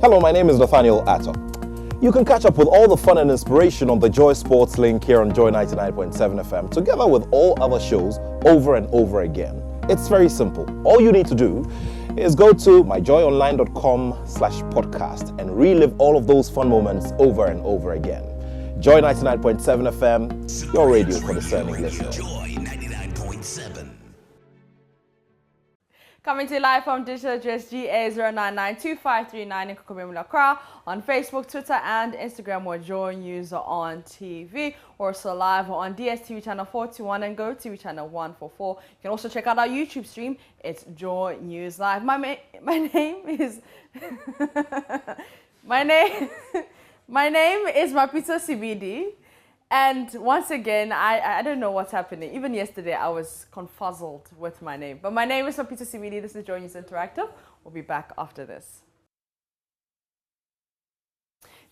Hello, my name is Nathaniel Atto. You can catch up with all the fun and inspiration on the Joy Sports link here on Joy 99.7 FM, together with all other shows over and over again. It's very simple. All you need to do is go to myjoyonline.com/podcast and relive all of those fun moments over and over again. Joy 99.7 FM, your radio for discerning listeners. Joy 99.7. Coming to you live from digital address GA0992539 in Kokomemulakra on Facebook, Twitter, and Instagram, or JoyNews on TV, or also live on DSTV channel 421 and GoTV channel 144. You can also check out our YouTube stream. It's Joy News Live. My name is my name is Mapito CBD. And once again, I don't know what's happening. Even yesterday, I was confuzzled with my name. But my name is Mapito CBD. This is JoyNews Interactive. We'll be back after this.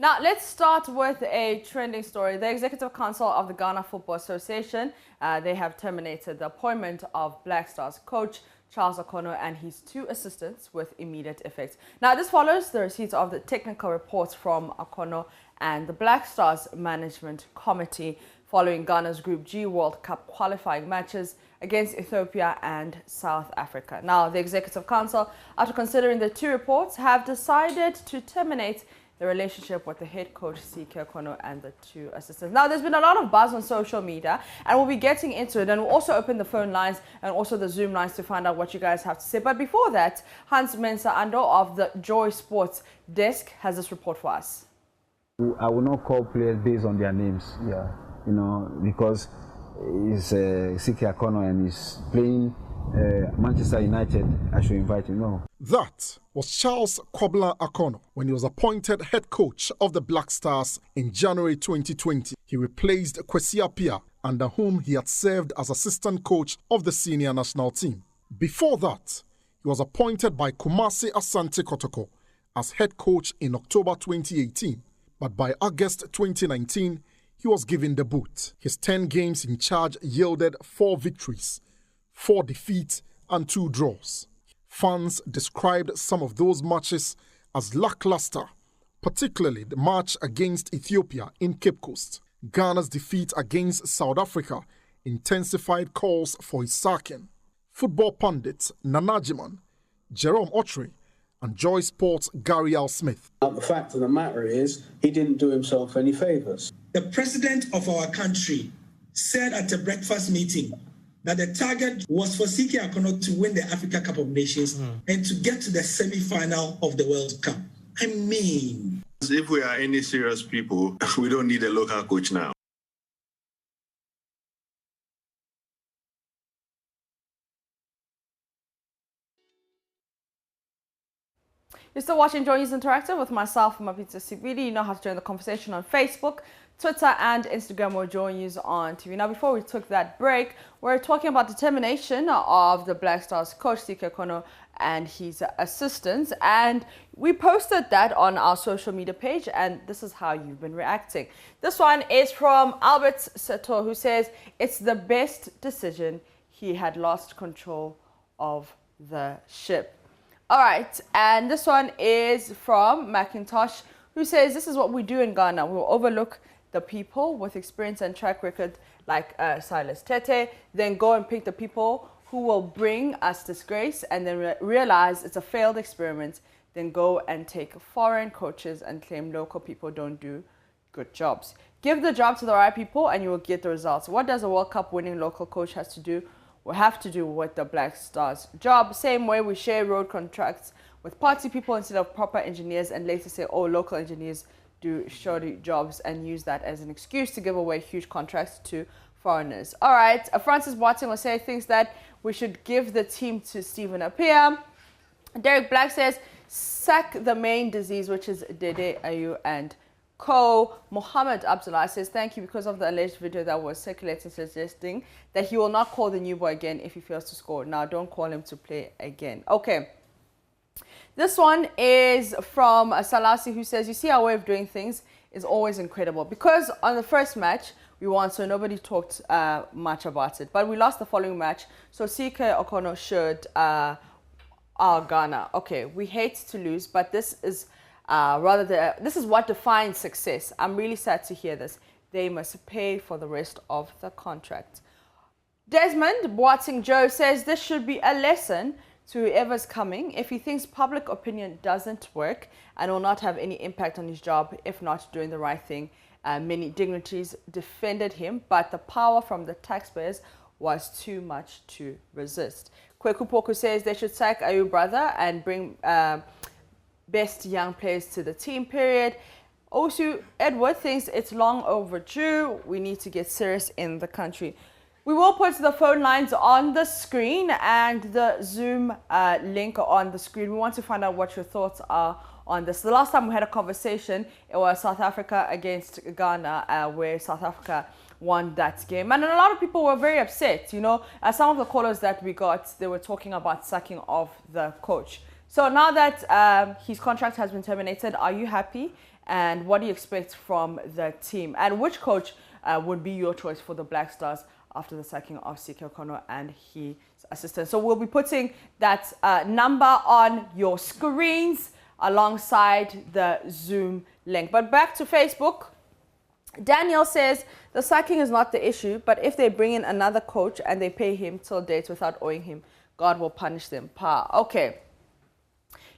Now, let's start with a trending story. The Executive Council of the Ghana Football Association, they have terminated the appointment of Black Stars coach Charles Akonnor and his 2 assistants with immediate effect. Now, this follows the receipt of the technical reports from Akonnor and the Black Stars Management Committee following Ghana's Group G World Cup qualifying matches against Ethiopia and South Africa. Now, the Executive Council, after considering the 2 reports, have decided to terminate the relationship with the head coach C.K Akonnor and the 2 assistants. Now, there's been a lot of buzz on social media, and we'll be getting into it, and we'll also open the phone lines and also the Zoom lines to find out what you guys have to say. But before that, Hans Mensah Ando of the Joy Sports desk has this report for us. I will not call players based on their names, because it's C.K Akonnor and he's playing Manchester United. I should invite him. No. That was Charles Akonnor when he was appointed head coach of the Black Stars in January 2020. He replaced Kwesi Appiah, under whom he had served as assistant coach of the senior national team. Before that, he was appointed by Kumasi Asante Kotoko as head coach in October 2018. But by August 2019, he was given the boot. His 10 games in charge yielded 4 victories, 4 defeats, and 2 draws. Fans described some of those matches as lackluster, particularly the match against Ethiopia in Cape Coast. Ghana's defeat against South Africa intensified calls for his sacking. Football pundits Nana Jiman, Jerome Otri, and Joy Sports' Gary Al Smith. The fact of the matter is, he didn't do himself any favours. The president of our country said at a breakfast meeting that the target was for CK Akonnor to win the Africa Cup of Nations and to get to the semi-final of the World Cup. I mean, if we are any serious people, we don't need a local coach now. You're still watching JoyNews Interactive with myself, Mapito CBD. You know how to join the conversation on Facebook, Twitter, and Instagram, or JoyNews on TV. Now, before we took that break, we're talking about the termination of the Black Stars coach, C.K Akonnor, and his assistants. And we posted that on our social media page, and this is how you've been reacting. This one is from Albert Sato, who says, it's the best decision. He had lost control of the ship. All right, and this one is from Macintosh, who says, this is what we do in Ghana. We'll overlook the people with experience and track record like Silas Tete, then go and pick the people who will bring us disgrace, and then realize it's a failed experiment, then go and take foreign coaches and claim local people don't do good jobs. Give the job to the right people and you will get the results. What does a World Cup winning local coach have to do with the Black Stars job? Same way we share road contracts with party people instead of proper engineers, and later say, oh, local engineers do shoddy jobs, and use that as an excuse to give away huge contracts to foreigners. All right, Francis Boateng will say things that we should give the team to Stephen Appiah. Derek Black says, sack the main disease, which is Dede Ayew and Co. Mohammed Abdullah says, thank you, because of the alleged video that was circulating suggesting that he will not call the new boy again if he fails to score. Now, don't call him to play again. Okay. This one is from Salasi, who says, you see, our way of doing things is always incredible. Because on the first match, we won, so nobody talked much about it. But we lost the following match, so CK Akonnor should our Ghana. Okay, we hate to lose, but this is This is what defines success. I'm really sad to hear this. They must pay for the rest of the contract. Desmond Boating Joe says this should be a lesson to whoever's coming. If he thinks public opinion doesn't work and will not have any impact on his job, if not doing the right thing, many dignitaries defended him, but the power from the taxpayers was too much to resist. Kweku Poku says they should sack Ayu brother and bring best young players to the team, period. Osu Edward thinks it's long overdue. We need to get serious in the country. We will put the phone lines on the screen and the Zoom link on the screen. We want to find out what your thoughts are on this. The last time we had a conversation, it was South Africa against Ghana, where South Africa won that game. And a lot of people were very upset. You know, some of the callers that we got, they were talking about sacking of the coach. So now that his contract has been terminated, are you happy? And what do you expect from the team? And which coach would be your choice for the Black Stars after the sacking of CK Akonnor and his assistant? So we'll be putting that number on your screens alongside the Zoom link. But back to Facebook. Daniel says the sacking is not the issue, but if they bring in another coach and they pay him till dates without owing him, God will punish them. Okay.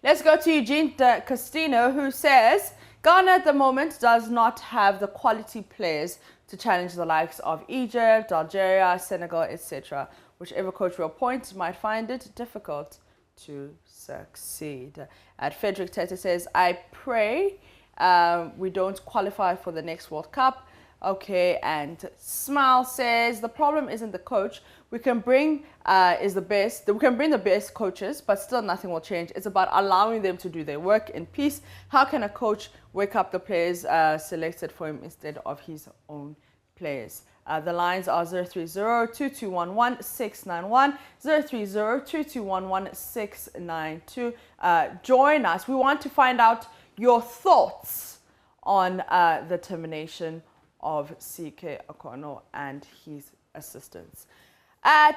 Let's go to Eugene de Castino, who says Ghana at the moment does not have the quality players to challenge the likes of Egypt, Algeria, Senegal, etc. Whichever coach we appoint might find it difficult to succeed. Frederick Tete says, I pray we don't qualify for the next World Cup. Okay, and Smile says the problem isn't the coach. We can bring the best coaches, but still nothing will change. It's about allowing them to do their work in peace. How can a coach wake up the players selected for him instead of his own players? The lines are 030-2211-691, 030-2211-692. Join us. We want to find out your thoughts on the termination of CK Akonnor and his assistants.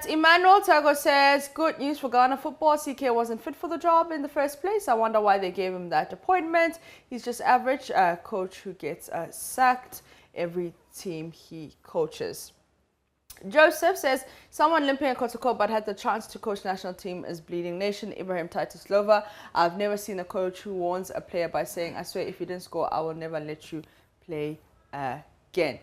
Emmanuel Tago says, good news for Ghana football. CK wasn't fit for the job in the first place. I wonder why they gave him that appointment. He's just average coach who gets sacked every team he coaches. Joseph says, someone limping at Kotoko but had the chance to coach national team is Bleeding Nation, Ibrahim Titus Lova. I've never seen a coach who warns a player by saying, I swear if you didn't score, I will never let you play again.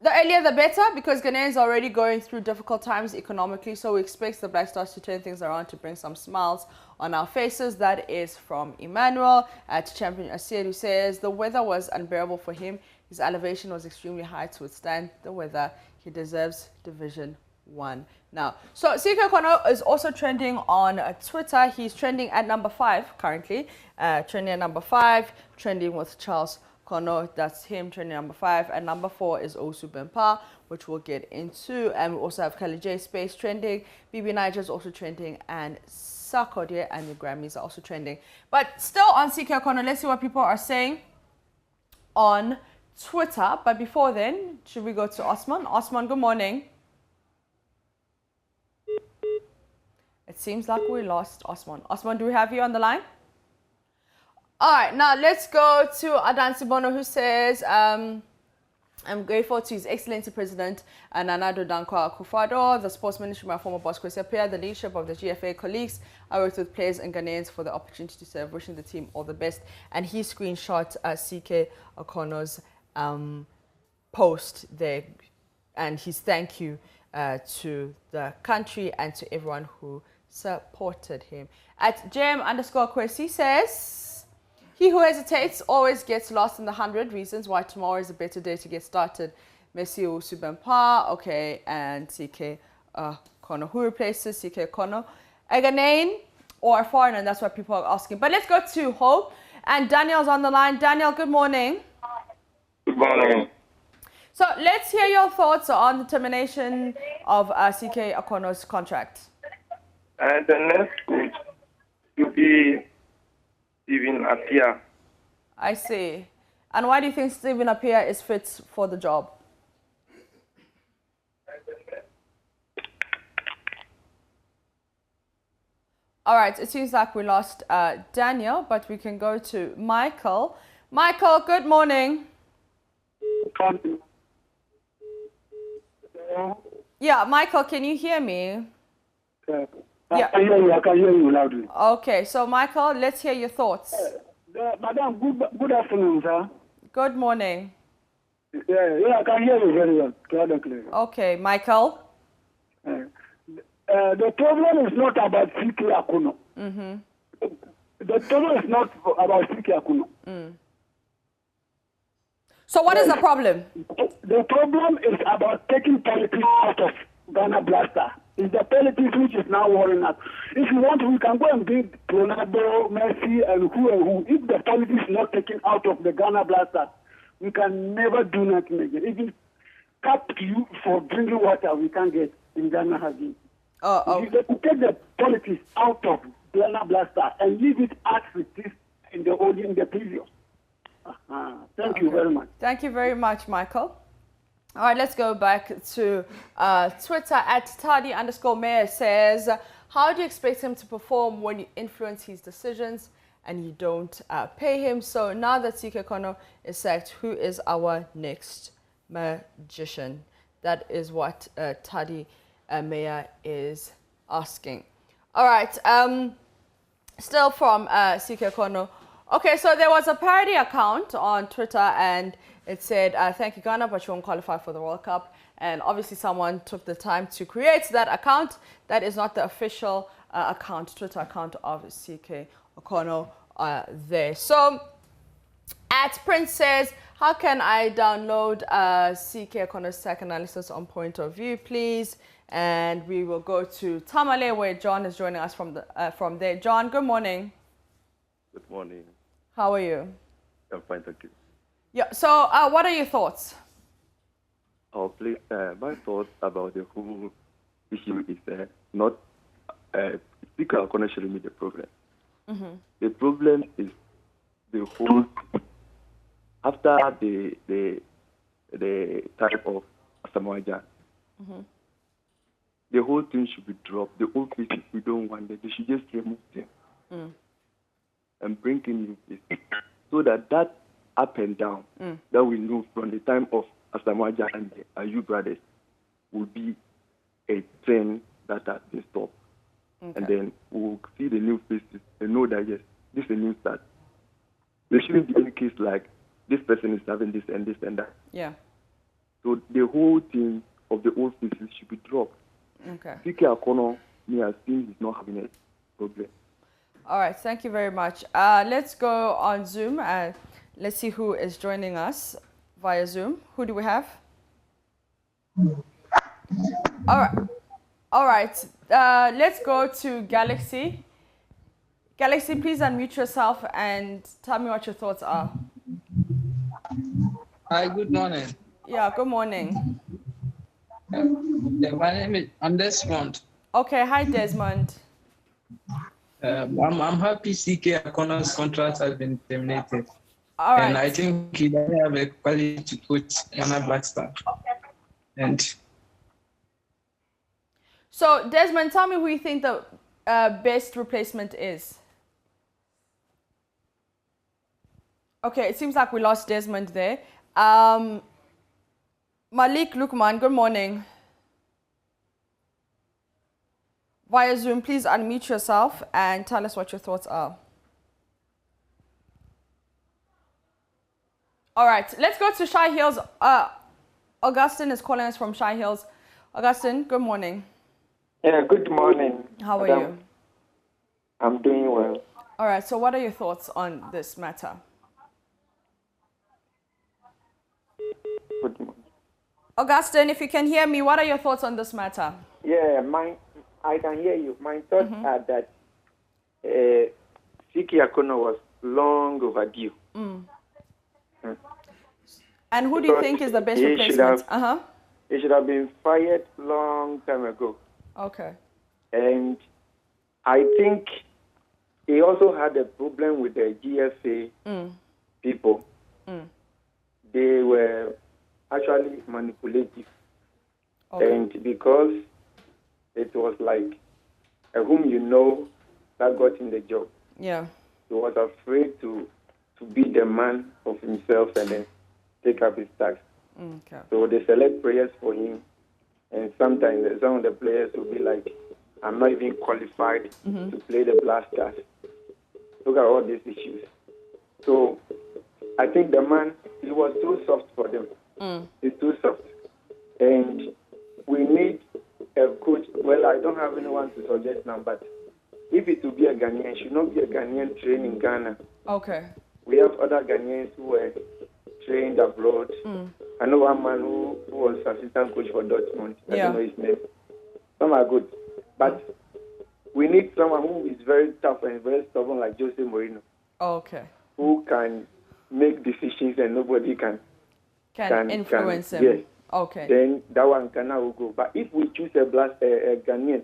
The earlier the better, because Ghanaians are already going through difficult times economically, so we expect the Black Stars to turn things around to bring some smiles on our faces. That is from Emmanuel. To Champion Asier, who says, the weather was unbearable for him. His elevation was extremely high to withstand the weather. He deserves Division 1 now. So CK Akonnor is also trending on Twitter. He's trending at number 5 currently. Trending at number 5, trending with Charles Kono, that's him, trending number 5. And number 4 is Osu Bempa, which we'll get into. And we also have Kali J Space trending. BB Niger is also trending. And Sarkodie and the Grammys are also trending. But still on CK Akonnor, let's see what people are saying on Twitter. But before then, should we go to Osman? Osman, good morning. It seems like we lost Osman. Osman, do we have you on the line? All right, now let's go to Adan Sibono, who says, I'm grateful to His Excellency President Nanado Dankwa Akufo-Addo, the sports ministry, my former boss, Kwesi Appiah, the leadership of the GFA colleagues. I worked with players and Ghanaians for the opportunity to serve, wishing the team all the best. And he screenshot CK Akonnor's post there and his thank you to the country and to everyone who supported him. At JM_Kwesi says, he who hesitates always gets lost in the 100 reasons why tomorrow is a better day to get started. Messi Osu Bempa, okay, and CK Akonnor. Who replaces CK Akonnor? A Ghanaian or a foreigner? That's what people are asking. But let's go to Hope. And Daniel's on the line. Daniel, good morning. Good morning. So let's hear your thoughts on the termination of CK Akonnor's contract. The next coach will be Stephen Appiah. I see. And why do you think Stephen Appiah is fit for the job? All right, it seems like we lost Daniel, but we can go to Michael. Michael, good morning. Yeah, Michael, can you hear me? Yeah. Yeah. I can hear you loudly. Okay, so Michael, let's hear your thoughts. Madam, good afternoon, sir. Good morning. Yeah, I can hear you very well, clear and clear. Okay, Michael. The problem is not about CK Akonnor. The problem is not about CK Akonnor. So what is the problem? The problem is about taking politics out of Ghana Blaster. It's the politics which is now worrying us. If you want, we can go and bring Ronaldo, Messi, and who. If the politics is not taken out of the Ghana Blaster, we can never do nothing again. Even cap you for drinking water, we can't get in Ghana again. If they could take the politics out of Ghana Blaster and leave it as it is in the previous. Thank you very much. Thank you very much, Michael. All right, let's go back to Twitter at Tadi_Mayor says, how do you expect him to perform when you influence his decisions and you don't pay him? So now that CK Akonnor is sacked, who is our next magician? That is what Tadi Mayor is asking. All right, still from CK Akonnor. Okay, so there was a parody account on Twitter and it said, thank you, Ghana, but you won't qualify for the World Cup. And obviously someone took the time to create that account. That is not the official Twitter account of CK Akonnor there. So, at Prince says, how can I download CK Akonnor's tech analysis on Point of View, please? And we will go to Tamale, where John is joining us from there. John, good morning. Good morning. How are you? I'm fine, thank you. Yeah. So, what are your thoughts? Please, my thoughts about the whole issue is not CK Akonnor shouldn't be the problem. The problem is the whole after the type of Asamoah. The whole thing should be dropped. The old faces, we don't want them. They should just remove them and bring in new faces, so that up and down that we know from the time of Asamoah and the Ayu brothers will be a trend that has been stopped. And then we'll see the new faces and know that, yes, this is a new start. There shouldn't be any case like this person is having this and this and that. Yeah. So the whole thing of the old faces should be dropped. Okay. CK Akonnor, me, I think he's not having a problem. All right, thank you very much. Let's go on Zoom. Let's see who is joining us via Zoom. Who do we have? All right. Let's go to Galaxy. Galaxy, please unmute yourself and tell me what your thoughts are. Hi, good morning. Yeah, good morning. My name is Desmond. Okay, hi Desmond. I'm happy CK Akonnor's contract has been terminated. All right. And I think he doesn't have a quality to coach Ghana Black Star. And so Desmond, tell me who you think the best replacement is. Okay, it seems like we lost Desmond there. Malik Lukman, good morning. Via Zoom, please unmute yourself and tell us what your thoughts are. All right, let's go to Shy Hills. Augustine is calling us from Shy Hills. Augustine, good morning. Yeah, good morning. How are you? I'm doing well. All right, so what are your thoughts on this matter? Good morning. Augustine, if you can hear me, what are your thoughts on this matter? Yeah, I can hear you. My thoughts are that CK Akonnor was long overdue. And who do you think is the best replacement? He should have been fired long time ago. Okay. And I think he also had a problem with the GFA people. They were actually manipulative. Okay. And because it was like whom you know that got him the job. Yeah. He was afraid to be the man of himself and then take up his task. Okay. So they select players for him, and sometimes some of the players will be like, I'm not even qualified to play the Blasters. Look at all these issues. So I think the man, he was too soft for them. He's too soft. And we need a coach. Well, I don't have anyone to suggest now, but if it will be a Ghanaian, it should not be a Ghanaian trained in Ghana. Okay. We have other Ghanaians who were trained abroad. I know one man who was assistant coach for Dortmund. I don't know his name. Some are good. But we need someone who is very tough and very stubborn like Jose Mourinho. Okay. Who can make decisions and nobody can influence him. Yes. Okay. Then that one Ghana will go. But if we choose a Ghanaian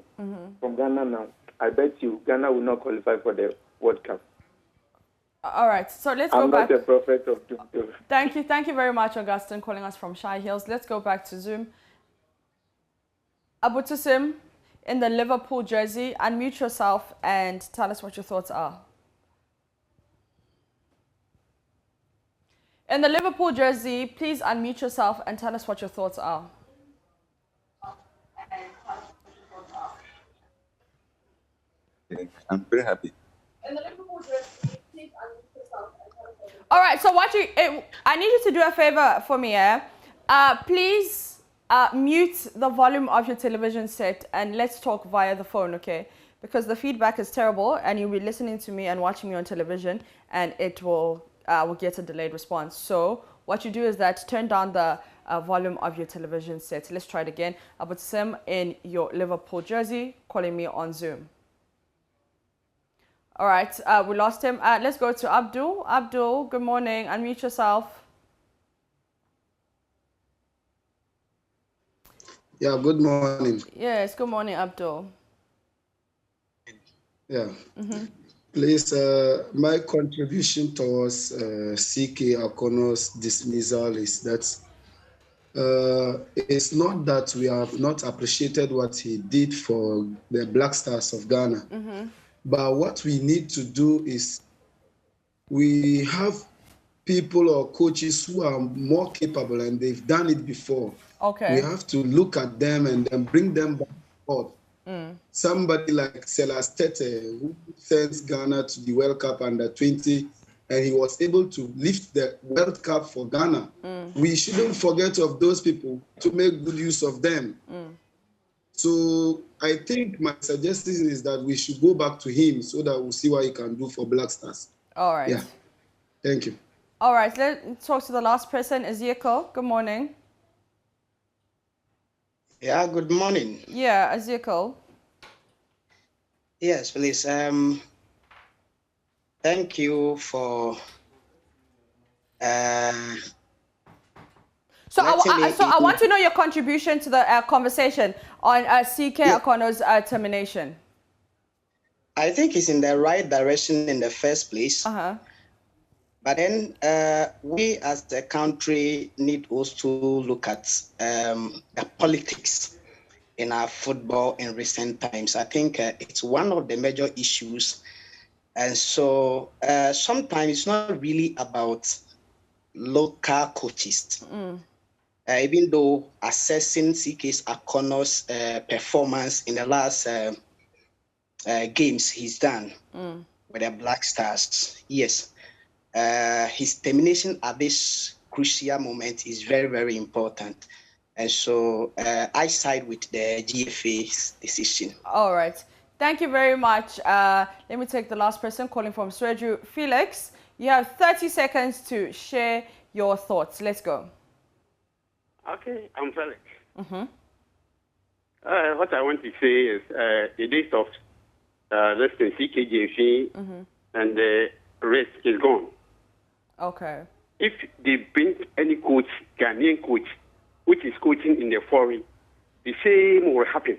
from Ghana now, I bet you Ghana will not qualify for the World Cup. All right, so let's go back. I'm not a prophet of doom. Thank you very much, Augustine, calling us from Shy Hills. Let's go back to Zoom. Abutusim, in the Liverpool jersey, unmute yourself and tell us what your thoughts are. In the Liverpool jersey, please unmute yourself and tell us what your thoughts are. I'm very happy. In the Liverpool jersey, please unmute yourself and tell us what your thoughts are. All right, so I need you to do a favor for me, please mute the volume of your television set and let's talk via the phone, okay? Because the feedback is terrible and you'll be listening to me and watching me on television and it will get a delayed response. So what you do is that turn down the volume of your television set. Let's try it again. Abutusim in your Liverpool jersey calling me on Zoom. All right, we lost him. Let's go to Abdul. Abdul, good morning. Unmute yourself. Yeah, good morning. Yes, good morning, Abdul. Yeah. Please, my contribution towards C.K Akonnor's dismissal is that it's not that we have not appreciated what he did for the Black Stars of Ghana. But what we need to do is we have people or coaches who are more capable and they've done it before. Okay. We have to look at them and then bring them back forward. Somebody like Selas Tete, who sends Ghana to the World Cup under-20, and he was able to lift the World Cup for Ghana. We shouldn't forget of those people to make good use of them. So I think my suggestion is that we should go back to him so that we'll see what he can do for Black Stars. All right. Yeah. Thank you. All right, let's talk to the last person, Ezekiel. Good morning. Yeah, good morning. Yeah, Ezekiel. Yes, please. Thank you for So I want to know your contribution to the conversation on C.K Akonnor's termination. I think it's in the right direction in the first place. But then we as a country need also to look at the politics in our football in recent times. I think it's one of the major issues. And so sometimes it's not really about local coaches. Even though assessing C.K Akonnor's performance in the last games he's done with the Black Stars, yes, his termination at this crucial moment is very, very important. And so I side with the GFA's decision. All right. Thank you very much. Let me take the last person calling from Sreju. Felix, you have 30 seconds to share your thoughts. Let's go. Okay, I'm Felix. What I want to say is the days of listening CKJC and the rest is gone. Okay. If they bring any coach, Ghanaian coach, which is coaching in the foreign, the same will happen.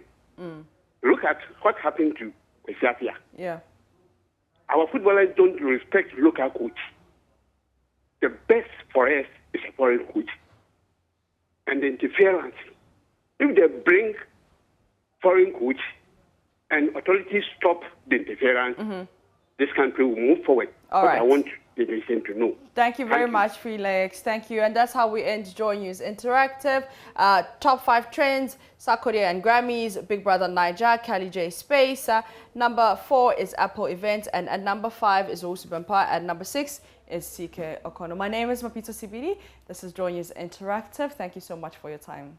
Look at what happened to Ethiopia. Yeah. Our footballers don't respect local coach. The best for us is a foreign coach. And the interference. If they bring foreign coach and authorities stop the interference, this country will move forward. All but right. I want the nation to know. Thank you very much, Felix. Thank you. And that's how we end Joy News Interactive. Top 5 trends, South Korea and Grammys, Big Brother Niger, Kelly J Space. Number 4 is Apple Events. And at number 5 is Osu Bempire. At number 6 is CK Akonnor. My name is Mapito CBD. This is Joy News Interactive. Thank you so much for your time.